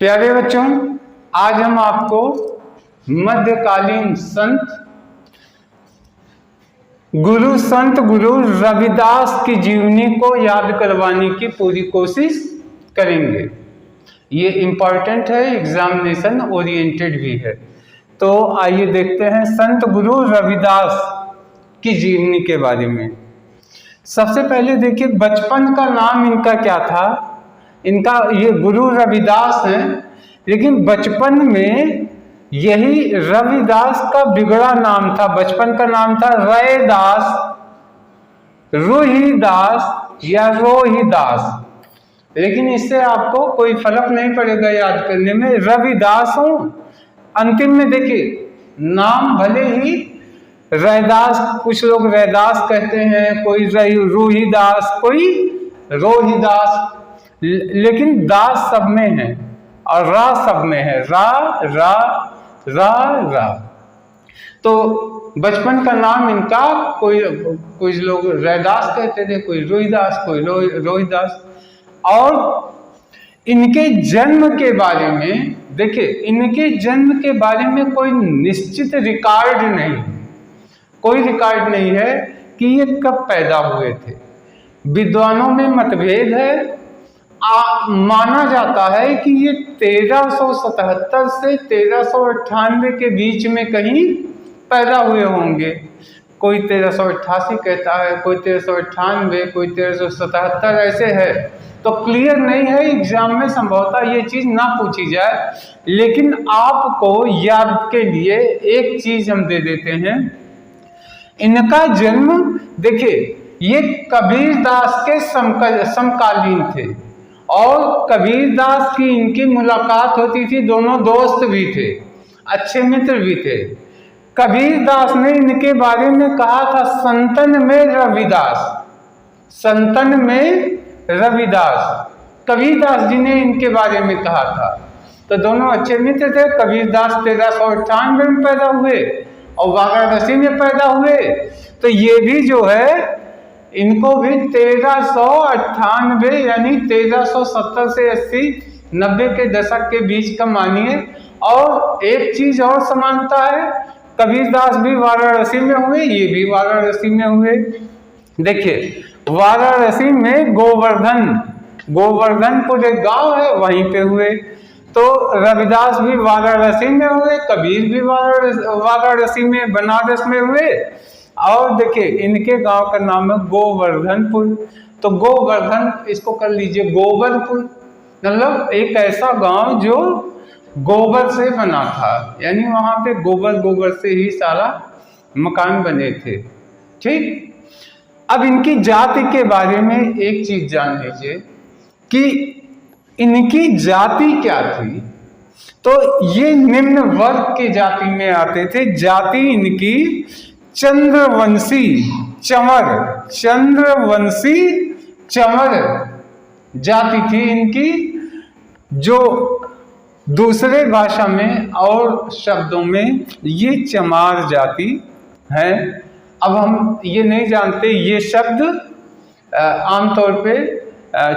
प्यारे बच्चों, आज हम आपको मध्यकालीन संत गुरु रविदास की जीवनी को याद करवाने की पूरी कोशिश करेंगे। ये इम्पॉर्टेंट है, एग्जामिनेशन ओरिएंटेड भी है। तो आइए देखते हैं संत गुरु रविदास की जीवनी के बारे में। सबसे पहले देखिए, बचपन का नाम इनका क्या था। इनका ये गुरु रविदास हैं, लेकिन बचपन में यही रविदास का बिगड़ा नाम था। बचपन का नाम था रैदास, रोहिदास या रोहिदास, लेकिन इससे आपको कोई फर्क नहीं पड़ेगा याद करने में। रविदास हूं, अंतिम में देखिए नाम भले ही रैदास, कुछ लोग रैदास कहते हैं, कोई रोहिदास, कोई रोहिदास, लेकिन दास सब में है और रा सब में है। रा रा रा रा। तो बचपन का नाम इनका कोई लोग रैदास कहते थे, कोई रोहिदास, कोई रोहिदास। और इनके जन्म के बारे में देखिए, इनके जन्म के बारे में कोई निश्चित रिकॉर्ड नहीं, कोई रिकॉर्ड नहीं है कि ये कब पैदा हुए थे। विद्वानों में मतभेद है। माना जाता है कि ये 1377 से 1398 के बीच में कहीं पैदा हुए होंगे। कोई 1388 कहता है, कोई 1398, कोई 1377, ऐसे है। तो क्लियर नहीं है, एग्जाम में संभवतः ये चीज ना पूछी जाए, लेकिन आपको याद के लिए एक चीज हम दे देते हैं। इनका जन्म देखिए, ये कबीरदास के समकालीन थे और कबीरदास की इनकी मुलाकात होती थी। दोनों दोस्त भी थे, अच्छे मित्र भी थे। कबीरदास ने इनके बारे में कहा था संतन में रविदास, संतन में रविदास, कबीरदास जी ने इनके बारे में कहा था। तो दोनों अच्छे मित्र थे। कबीरदास 1398 में पैदा हुए और वाराणसी में पैदा हुए। तो ये भी जो है, इनको भी 1398 यानी 1370 से 80-90 के दशक के बीच का मानिए। और एक चीज और समानता है, कबीरदास भी वाराणसी में हुए, ये भी वाराणसी में हुए। देखिए, वाराणसी में गोवर्धनपुर एक गांव है, वहीं पे हुए। तो रविदास भी वाराणसी में हुए, कबीर भी वाराणसी में, बनारस में हुए। और देखिए, इनके गांव का नाम है गोवर्धनपुर। तो गोवर्धन, इसको कर लीजिए गोबरपुर, मतलब एक ऐसा गांव जो गोबर से बना था, यानी वहां पे गोबर से ही सारा मकान बने थे। ठीक। अब इनकी जाति के बारे में एक चीज जान लीजिए कि इनकी जाति क्या थी। तो ये निम्न वर्ग की जाति में आते थे। जाति इनकी चंद्रवंशी चंवर जाति थी इनकी, जो दूसरे भाषा में और शब्दों में ये चमार जाति है। अब हम ये नहीं जानते, ये शब्द आमतौर पे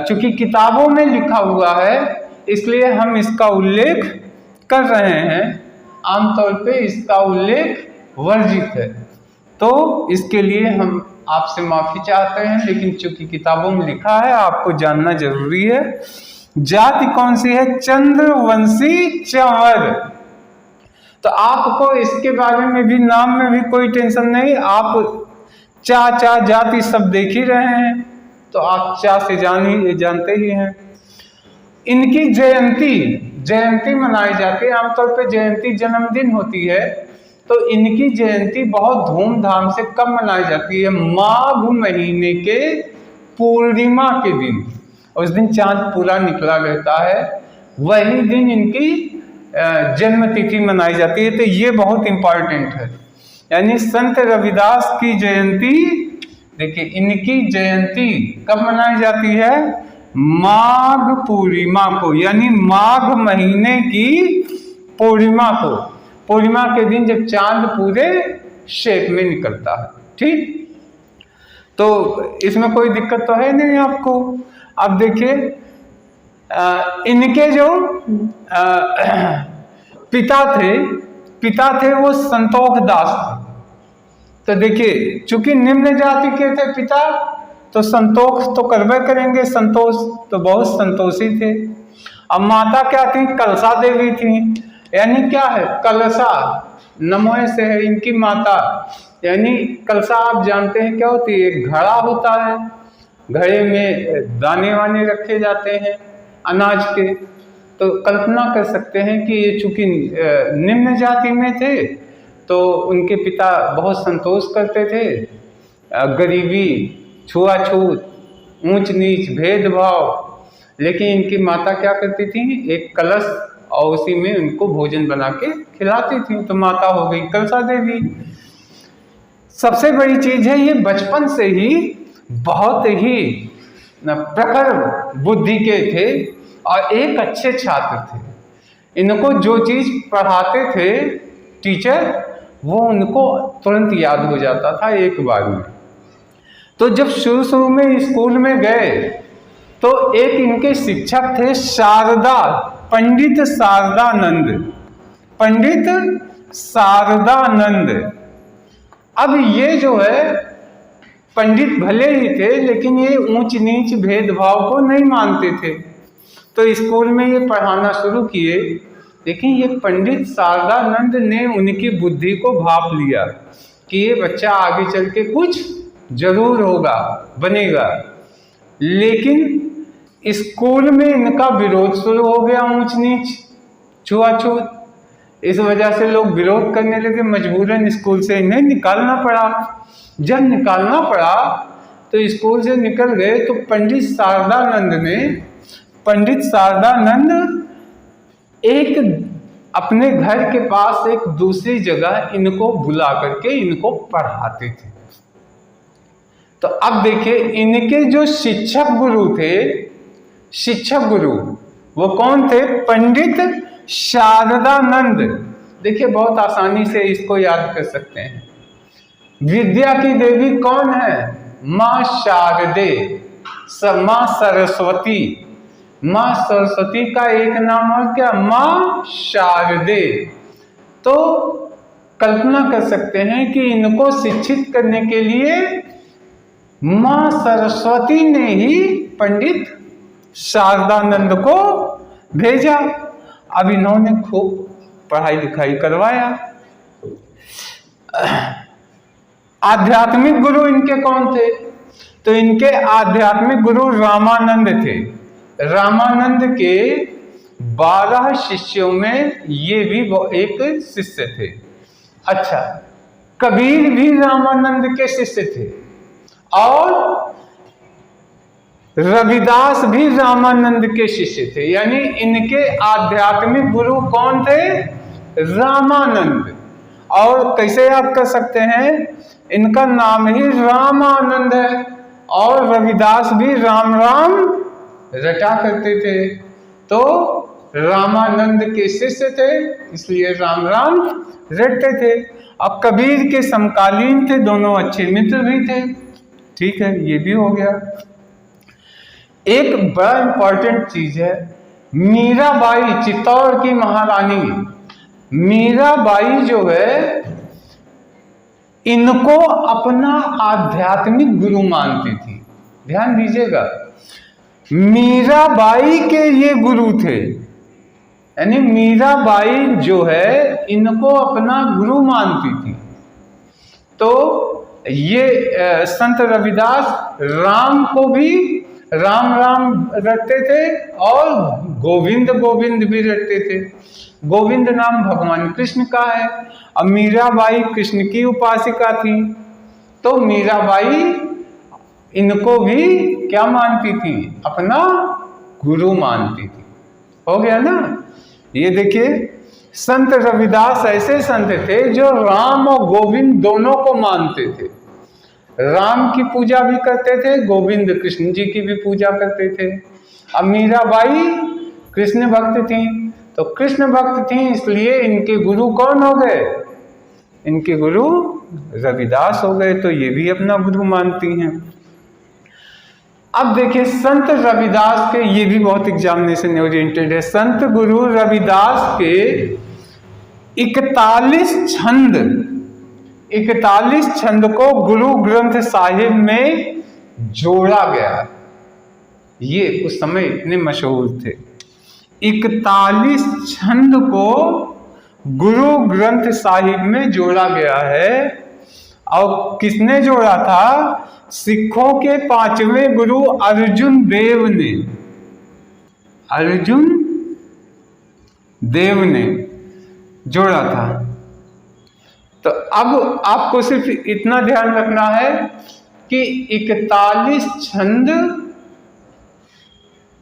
चूंकि किताबों में लिखा हुआ है, इसलिए हम इसका उल्लेख कर रहे हैं। आमतौर पे इसका उल्लेख वर्जित है, तो इसके लिए हम आपसे माफी चाहते हैं, लेकिन चूंकि किताबों में लिखा है, आपको जानना जरूरी है। जाति कौन सी है? चंद्रवंशी चंवर। तो आपको इसके बारे में भी, नाम में भी कोई टेंशन नहीं। आप चा जाति सब देख ही रहे हैं, तो आप चा से जानते ही हैं। इनकी जयंती मनाई जाती है। आमतौर पे जयंती जन्मदिन होती है, तो इनकी जयंती बहुत धूमधाम से कब मनाई जाती है? माघ महीने के पूर्णिमा के दिन। उस दिन चांद पूरा निकला रहता है, वही दिन इनकी जन्म तिथि मनाई जाती है। तो ये बहुत इंपॉर्टेंट है। यानी संत रविदास की जयंती, देखिए इनकी जयंती कब मनाई जाती है? माघ पूर्णिमा को, यानी माघ महीने की पूर्णिमा को, पूर्णिमा के दिन जब चांद पूरे शेप में निकलता है। ठीक। तो इसमें कोई दिक्कत तो है नहीं आपको। अब देखिए, इनके जो पिता थे वो संतोष दास थे। तो देखिए, चूंकि निम्न जाति के थे पिता, तो संतोष तो करवे करेंगे, संतोष तो बहुत संतोषी थे। अब माता क्या थी? कलसा देवी थी। यानी क्या है? कलसा, नमोय से है इनकी माता। यानी कलसा आप जानते हैं क्या होती है? एक घड़ा होता है, घड़े में दाने वाने रखे जाते हैं अनाज के। तो कल्पना कर सकते हैं कि ये चूंकि निम्न जाति में थे, तो उनके पिता बहुत संतोष करते थे। गरीबी, छुआछूत, ऊंच नीच, भेदभाव। लेकिन इनकी माता क्या करती थी? एक कलश, और उसी में उनको भोजन बना के खिलाती थी। तो माता हो गई कलसा देवी। सबसे बड़ी चीज है, ये बचपन से ही बहुत ही प्रखर बुद्धि के थे और एक अच्छे छात्र थे। इनको जो चीज पढ़ाते थे टीचर, वो उनको तुरंत याद हो जाता था एक बार में। तो जब शुरू में स्कूल में गए, तो एक इनके शिक्षक थे शारदा, पंडित शारदानंद, पंडित शारदानंद। अब ये जो है पंडित भले ही थे, लेकिन ये ऊंच नीच भेदभाव को नहीं मानते थे। तो स्कूल में ये पढ़ाना शुरू किए। लेकिन ये पंडित शारदानंद ने उनकी बुद्धि को भाप लिया कि ये बच्चा आगे चल के कुछ जरूर होगा, बनेगा। लेकिन स्कूल में इनका विरोध शुरू हो गया, ऊंच नीच, छुआछूत। इस वजह से लोग विरोध करने लगे, मजबूरन स्कूल से इन्हें निकालना पड़ा। जब निकालना पड़ा तो स्कूल से निकल गए, तो पंडित शारदानंद एक अपने घर के पास एक दूसरी जगह इनको बुला करके इनको पढ़ाते थे। तो अब देखिए, इनके जो शिक्षक गुरु थे, शिक्षक गुरु वो कौन थे? पंडित शारदानंद। देखिए, बहुत आसानी से इसको याद कर सकते हैं। विद्या की देवी कौन है? माँ शारदे, माँ सरस्वती। माँ सरस्वती का एक नाम और क्या? माँ शारदे। तो कल्पना कर सकते हैं कि इनको शिक्षित करने के लिए माँ सरस्वती ने ही पंडित शारदानंद को भेजा। अब इन्होंने खूब पढ़ाई लिखाई करवाया। आध्यात्मिक गुरु इनके कौन थे? तो इनके आध्यात्मिक गुरु रामानंद थे। रामानंद के 12 शिष्यों में ये भी एक शिष्य थे। अच्छा, कबीर भी रामानंद के शिष्य थे और रविदास भी रामानंद के शिष्य थे। यानी इनके आध्यात्मिक गुरु कौन थे? रामानंद। और कैसे याद कर सकते हैं? इनका नाम ही रामानंद है। और रविदास भी राम राम रटा करते थे, तो रामानंद के शिष्य थे, इसलिए राम राम रटते थे। अब कबीर के समकालीन थे, दोनों अच्छे मित्र भी थे। ठीक है, ये भी हो गया। एक बड़ा इंपॉर्टेंट चीज है, मीराबाई, चित्तौड़ की महारानी मीराबाई जो है, इनको अपना आध्यात्मिक गुरु मानती थी। ध्यान दीजिएगा, मीराबाई के ये गुरु थे। यानी मीराबाई जो है, इनको अपना गुरु मानती थी। तो ये संत रविदास राम को भी राम राम रटते थे और गोविंद गोविंद भी रटते थे। गोविंद नाम भगवान कृष्ण का है। अब मीराबाई कृष्ण की उपासिका थी, तो मीराबाई इनको भी क्या मानती थी? अपना गुरु मानती थी। हो गया ना? ये देखिए, संत रविदास ऐसे संत थे जो राम और गोविंद दोनों को मानते थे। राम की पूजा भी करते थे, गोविंद कृष्ण जी की भी पूजा करते थे। अब मीराबाई कृष्ण भक्त थी, तो कृष्ण भक्त थी, इसलिए इनके गुरु कौन हो गए? इनके गुरु रविदास हो गए। तो ये भी अपना गुरु मानती हैं। अब देखिए संत रविदास के, ये भी बहुत एग्जामिनेशन ओरिएंटेड है, संत गुरु रविदास के 41 छंद को गुरु ग्रंथ साहिब में जोड़ा गया। ये उस समय इतने मशहूर थे। 41 छंद को गुरु ग्रंथ साहिब में जोड़ा गया है। और किसने जोड़ा था? सिखों के 5वें गुरु अर्जुन देव ने, अर्जुन देव ने जोड़ा था। तो अब आपको सिर्फ इतना ध्यान रखना है कि 41 छंद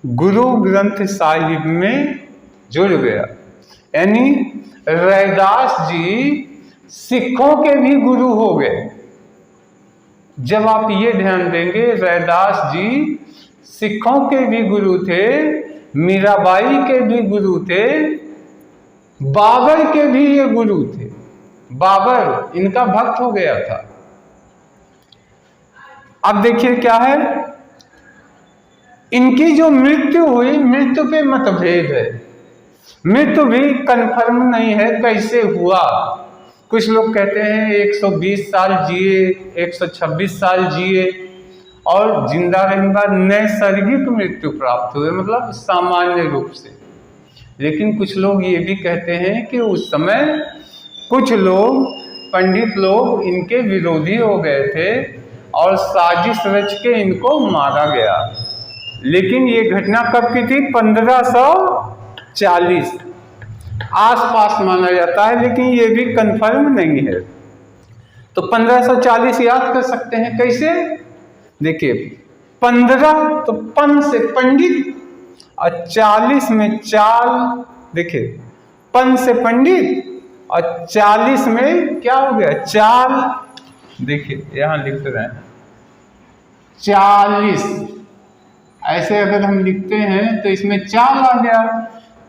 गुरु ग्रंथ साहिब में जुड़ गया, यानी रैदास जी सिखों के भी गुरु हो गए। जब आप ये ध्यान देंगे, रैदास जी सिखों के भी गुरु थे, मीराबाई के भी गुरु थे, बाबर के भी ये गुरु थे। बाबर इनका भक्त हो गया था। अब देखिए क्या है, इनकी जो मृत्यु हुई, मृत्यु पे मतभेद है, मृत्यु भी कंफर्म नहीं है कैसे हुआ। कुछ लोग कहते हैं 120 साल जिए, 126 साल जिए और जिंदा रहने बाद नैसर्गिक मृत्यु प्राप्त हुए, मतलब सामान्य रूप से। लेकिन कुछ लोग ये भी कहते हैं कि उस समय कुछ लोग, पंडित लोग इनके विरोधी हो गए थे और साजिश रच के इनको मारा गया। लेकिन ये घटना कब की थी? 1540 आसपास माना जाता है, लेकिन ये भी कंफर्म नहीं है। तो 1540 याद कर सकते हैं कैसे? देखिए 15 तो पन से पंडित और 40 में चाल, देखिए पन से पंडित और 40 में क्या हो गया? चाल। देखिए यहां लिख रहे हैं 40, ऐसे अगर हम लिखते हैं तो इसमें चाल आ गया।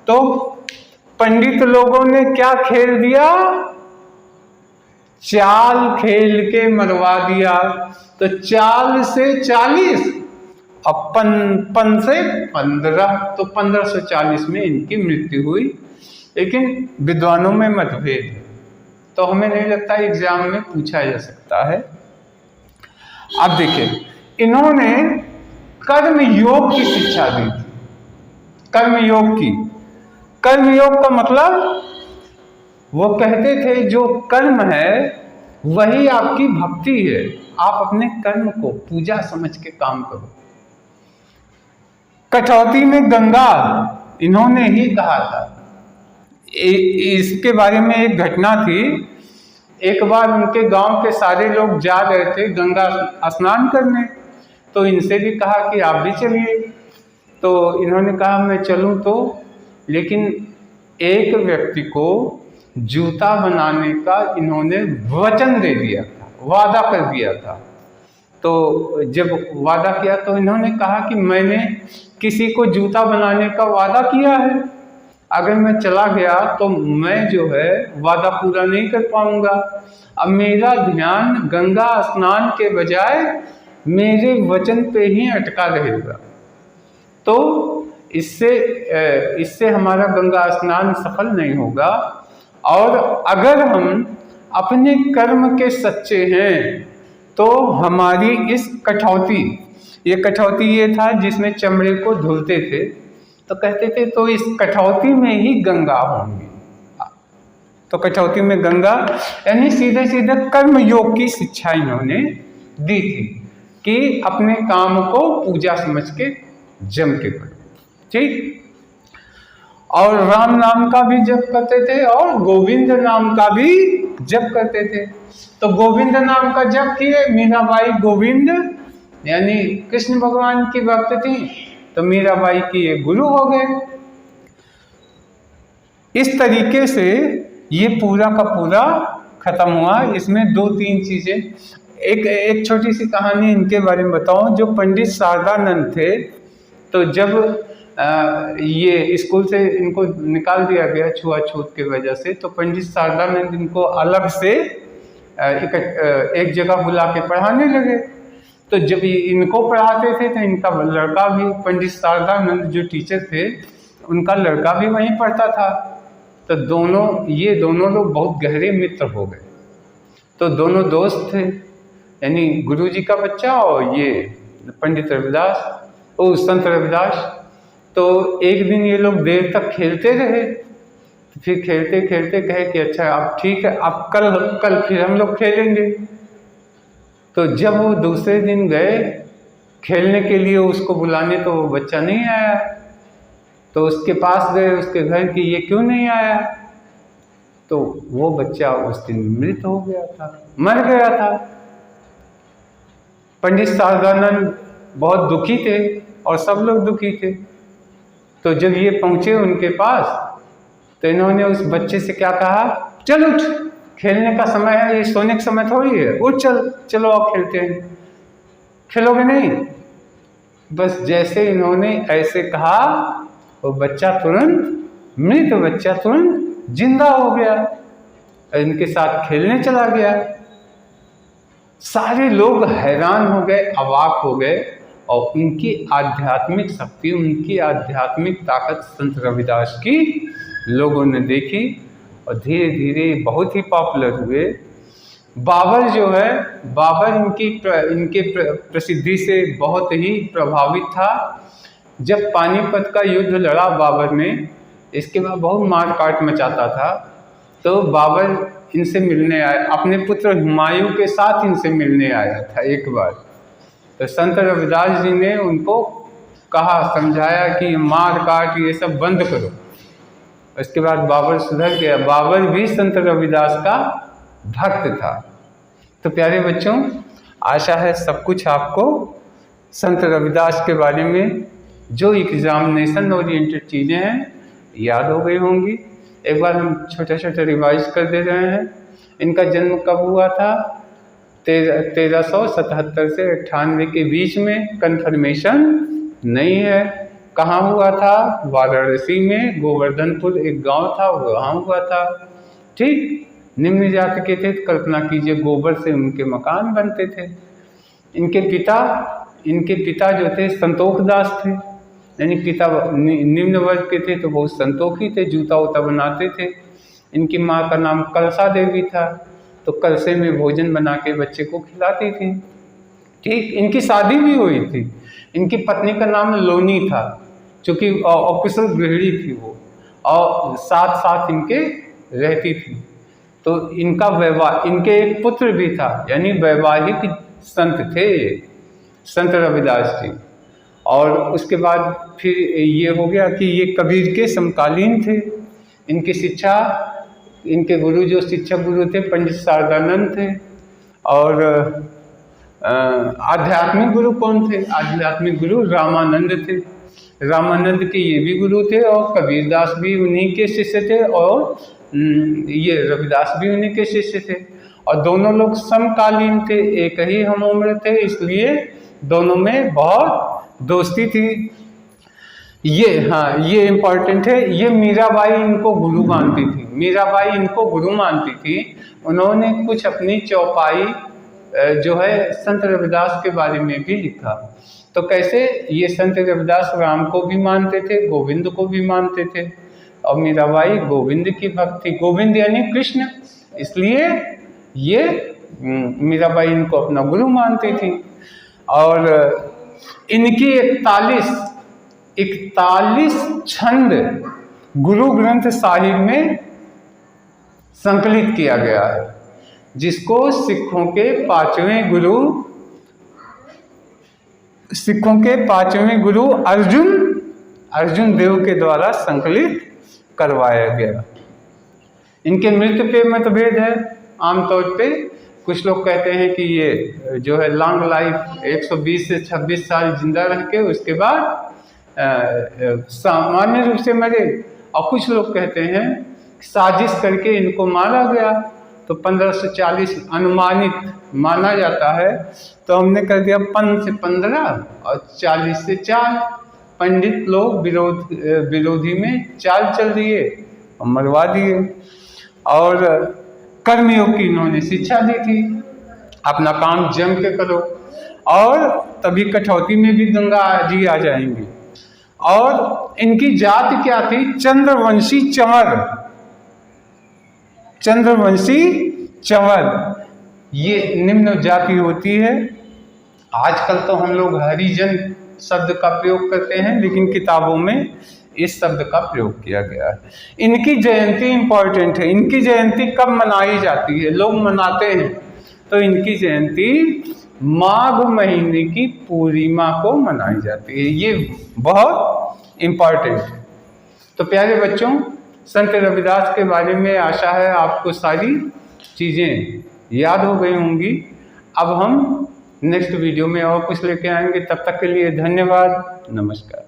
तो पंडित लोगों ने क्या खेल दिया? चाल खेल के मरवा दिया। तो चाल से 40 और पन से 15, तो 1540 में इनकी मृत्यु हुई। लेकिन विद्वानों में मतभेद है, तो हमें नहीं लगता एग्जाम में पूछा जा सकता है। अब देखिए, इन्होंने कर्म योग की शिक्षा दी थी। कर्म योग की, कर्म योग का मतलब वो कहते थे जो कर्म है वही आपकी भक्ति है, आप अपने कर्म को पूजा समझ के काम करो। कठौती में गंगा इन्होंने ही कहा था। इसके बारे में एक घटना थी। एक बार उनके गांव के सारे लोग जा रहे थे गंगा स्नान करने, तो इनसे भी कहा कि आप भी चलिए। तो इन्होंने कहा मैं चलूं, तो लेकिन एक व्यक्ति को जूता बनाने का इन्होंने वचन दे दिया था, वादा कर दिया था। तो जब वादा किया तो इन्होंने कहा कि मैंने किसी को जूता बनाने का वादा किया है, अगर मैं चला गया तो मैं जो है वादा पूरा नहीं कर पाऊंगा। अब मेरा ध्यान गंगा स्नान के बजाय मेरे वचन पे ही अटका रहेगा, तो इससे हमारा गंगा स्नान सफल नहीं होगा। और अगर हम अपने कर्म के सच्चे हैं तो हमारी इस कठौती, ये कठौती ये था जिसमें चमड़े को धुलते थे, तो कहते थे तो इस कठौती में ही गंगा होंगी। तो कठौती में गंगा, यानी सीधे सीधे कर्म योग की शिक्षा इन्होंने दी थी कि अपने काम को पूजा समझ के जम के करो, ठीक। और राम नाम का भी जप करते थे और गोविंद नाम का भी जप करते थे। तो गोविंद नाम का जप किए, मीराबाई गोविंद यानी कृष्ण भगवान की भक्त थी, तो मीराबाई की ये गुरु हो गए। इस तरीके से ये पूरा का पूरा खत्म हुआ। इसमें 2-3 चीजें, एक छोटी सी कहानी इनके बारे में बताऊं। जो पंडित शारदानंद थे, तो जब ये स्कूल से इनको निकाल दिया गया छुआछूत की वजह से, तो पंडित शारदानंद इनको अलग से एक जगह बुला के पढ़ाने लगे। तो जब इनको पढ़ाते थे तो इनका लड़का भी, पंडित शारदानंद जो टीचर थे उनका लड़का भी वहीं पढ़ता था। तो ये दोनों लोग बहुत गहरे मित्र हो गए। तो दोनों दोस्त थे, यानी गुरु जी का बच्चा और ये पंडित रविदास, वो संत रविदास। तो एक दिन ये लोग देर तक खेलते रहे, फिर खेलते खेलते कहे कि अच्छा अब ठीक है, अब कल फिर हम लोग खेलेंगे। तो जब वो दूसरे दिन गए खेलने के लिए उसको बुलाने, तो वो बच्चा नहीं आया। तो उसके पास गए उसके घर कि ये क्यों नहीं आया। तो वो बच्चा उस दिन मृत हो गया था, मर गया था। पंडित शारदानंद बहुत दुखी थे और सब लोग दुखी थे। तो जब ये पहुंचे उनके पास तो इन्होंने उस बच्चे से क्या कहा, चल उठ, खेलने का समय है, ये सोने का समय थोड़ी है, उठ चलो आप खेलते हैं। खेलोगे नहीं? बस जैसे इन्होंने ऐसे कहा वो बच्चा तुरंत, मृत बच्चा तुरंत जिंदा हो गया, इनके साथ खेलने चला गया। सारे लोग हैरान हो गए, अवाक हो गए, और उनकी आध्यात्मिक शक्ति, उनकी आध्यात्मिक ताकत संत रविदास की लोगों ने देखी और धीरे धीरे बहुत ही पॉपुलर हुए। बाबर जो है, बाबर इनके प्रसिद्धि से बहुत ही प्रभावित था। जब पानीपत का युद्ध लड़ा बाबर ने, इसके बाद बहुत मार काट मचाता था, तो बाबर इनसे मिलने आया, अपने पुत्र हुमायूं के साथ इनसे मिलने आया था एक बार। तो संत रविदास जी ने उनको कहा, समझाया कि मार काट ये सब बंद करो। उसके बाद बाबर सुधर गया। बाबर भी संत रविदास का भक्त था। तो प्यारे बच्चों, आशा है सब कुछ आपको संत रविदास के बारे में जो एग्जामिनेशन ओरिएंटेड चीज़ें हैं याद हो गई होंगी। एक बार हम छोटे छोटे रिवाइज कर दे रहे हैं। इनका जन्म कब हुआ था? 1377 से 98 के बीच में, कन्फर्मेशन नहीं है। कहाँ हुआ था? वाराणसी में, गोवर्धनपुर एक गांव था, वहाँ हुआ था। ठीक, निम्न जाति के थे, कल्पना कीजिए गोबर से उनके मकान बनते थे। इनके पिता जो थे संतोख दास थे, यानी पिता निम्न वर्ग के थे तो बहुत संतोखी थे, जूता उता बनाते थे। इनकी माँ का नाम कलसा देवी था, तो कलसे में भोजन बना के बच्चे को खिलाती थी। ठीक, इनकी शादी भी हुई थी। इनकी पत्नी का नाम लोनी था, चूँकि अकुशल गृहिणी थी वो, और साथ साथ इनके रहती थी। तो इनके एक पुत्र भी था, यानी वैवाहिक संत थे संत रविदास जी। और उसके बाद फिर ये हो गया कि ये कबीर के समकालीन थे। इनकी शिक्षा, इनके गुरु जो शिक्षक गुरु थे पंडित शारदानंद थे। और आध्यात्मिक गुरु कौन थे? आध्यात्मिक गुरु रामानंद थे। रामानंद के ये भी गुरु थे, और कबीरदास भी उन्हीं के शिष्य थे, और ये रविदास भी उन्हीं के शिष्य थे। और दोनों लोग समकालीन थे, एक ही हम उम्र थे, इसलिए दोनों में बहुत दोस्ती थी। ये इम्पोर्टेंट है। ये मीराबाई इनको गुरु मानती थी। मीराबाई इनको गुरु मानती थी। उन्होंने कुछ अपनी चौपाई जो है संत रविदास के बारे में भी लिखा। तो कैसे? ये संत रविदास राम को भी मानते थे, गोविंद को भी मानते थे, और मीराबाई गोविंद की भक्त थी। गोविंद यानी कृष्ण, इसलिए ये मीराबाई इनको अपना गुरु मानती थी। और इनकी 41 छंद गुरु ग्रंथ साहिब में संकलित किया गया है, जिसको सिखों के पांचवें गुरु अर्जुन देव के द्वारा संकलित करवाया गया। इनके मृत्यु पे मतभेद है। आमतौर पे कुछ लोग कहते हैं कि ये जो है लॉन्ग लाइफ 120 से 26 साल जिंदा रह के उसके बाद सामान्य रूप से मरे, और कुछ लोग कहते हैं साजिश करके इनको मारा गया। तो 1540 अनुमानित माना जाता है। तो हमने कर दिया 5 से 15 और 40 से 4। पंडित लोग विरोधी में चाल चल दिए और मरवा दिए। और कर्मयोग की इन्होंने शिक्षा दी थी, अपना काम जम के करो। और तभी कठौती में भी गंगा जी आ जाएंगी। और इनकी जाति क्या थी? चंद्रवंशी चंवर। चंद्रवंशी चंवर ये निम्न जाति होती है। आजकल तो हम लोग हरिजन शब्द का प्रयोग करते हैं, लेकिन किताबों में इस शब्द का प्रयोग किया गया है। इनकी जयंती इंपॉर्टेंट है। इनकी जयंती कब मनाई जाती है? लोग मनाते हैं तो इनकी जयंती माघ महीने की पूर्णिमा को मनाई जाती है। ये बहुत इम्पॉर्टेंट है। तो प्यारे बच्चों, संत रविदास के बारे में आशा है आपको सारी चीज़ें याद हो गई होंगी। अब हम नेक्स्ट वीडियो में और कुछ लेके आएंगे। तब तक के लिए धन्यवाद, नमस्कार।